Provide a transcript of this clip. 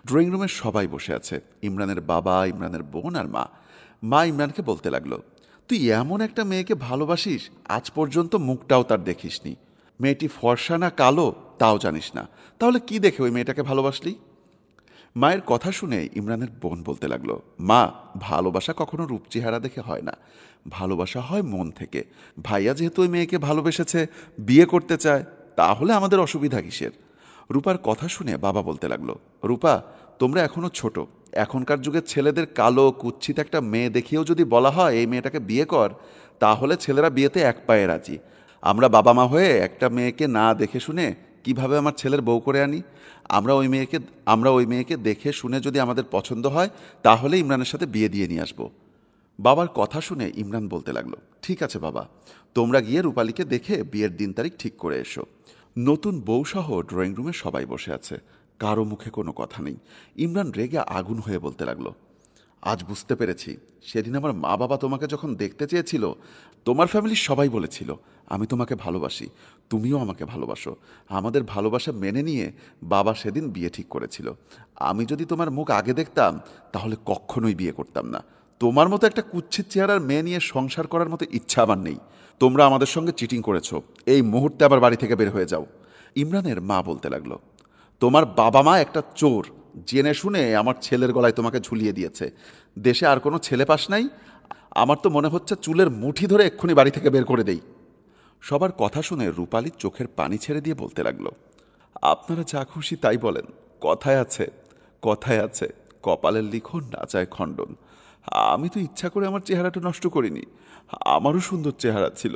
Drawing রুমে সবাই বসে আছে, ইমরানের বাবা, ইমরানের বোন আর মা। মা ইমরানকে বলতে লাগলো, তুই এমন একটা মেয়েকে ভালোবাসিস, আজ পর্যন্ত মুখটাও তার দেখিসনি। মেয়েটি ফর্সা না কালো তাও জানিস না, তাহলে কি দেখে ওই মেয়েটাকে ভালোবাসলি? মায়ের কথা শুনে ইমরানের বোন বলতে লাগলো, মা, ভালোবাসা কখনো রূপ চেহারা দেখে হয় না, ভালোবাসা হয় মন থেকে। ভাইয়া যেহেতু ওই মেয়েকে ভালোবেসেছে, বিয়ে করতে চায়, তাহলে আমাদের অসুবিধা কিসের? রূপার কথা শুনে বাবা বলতে লাগলো, রূপা, তোমরা এখনো ছোট, এখনকার যুগের ছেলেদের কালো কুৎসিত একটা মেয়ে দেখিয়েও যদি বলা হয় এই মেয়েটাকে বিয়ে কর, তাহলে ছেলেরা বিয়েতে এক পায়ে রাজি। আমরা বাবা মা হয়ে একটা মেয়েকে না দেখে শুনে কিভাবে আমার ছেলের বউ করে আনি? আমরা ওই মেয়েকে দেখে শুনে যদি আমাদের পছন্দ হয়, তাহলে ইমরানের সাথে বিয়ে দিয়ে নিয়ে আসবো। বাবার কথা শুনে ইমরান বলতে লাগলো, ঠিক আছে বাবা, তোমরা গিয়ে রূপালীকে দেখে বিয়ের দিন তারিখ ঠিক করে এসো। নতুন বউসহ ড্রয়িং রুমে সবাই বসে আছে, কারো মুখে কোনো কথা নেই। ইমরান রেগে আগুন হয়ে বলতে লাগলো, আজ বুঝতে পেরেছি, সেদিন আমার মা বাবা তোমাকে যখন দেখতে চেয়েছিল, তোমার ফ্যামিলির সবাই বলেছিল আমি তোমাকে ভালোবাসি, তুমিও আমাকে ভালোবাসো। আমাদের ভালোবাসা মেনে নিয়ে বাবা সেদিন বিয়ে ঠিক করেছিল। আমি যদি তোমার মুখ আগে দেখতাম, তাহলে কখনোই বিয়ে করতাম না। তোমার মতো একটা কুৎসিত চেহারার মেয়ে নিয়ে সংসার করার মতো ইচ্ছা আমার নেই। তোমরা আমাদের সঙ্গে চিটিং করেছো, এই মুহূর্তে আবার বাড়ি থেকে বের হয়ে যাও। ইমরানের মা বলতে লাগলো, তোমার বাবা মা একটা চোর, জেনে শুনে আমার ছেলের গলায় তোমাকে ঝুলিয়ে দিয়েছে। দেশে আর কোনো ছেলে পাস নাই? আমার তো মনে হচ্ছে চুলের মুঠি ধরে এক্ষুনি বাড়ি থেকে বের করে দেই। সবার কথা শুনে রূপালী চোখের পানি ছেড়ে দিয়ে বলতে লাগলো, আপনারা যা খুশি তাই বলেন, কথায় আছে, কথায় আছে, কপালের লিখন না চায় খণ্ডন। আমি তো ইচ্ছা করে আমার চেহারাটা নষ্ট করিনি, আমারও সুন্দর চেহারা ছিল।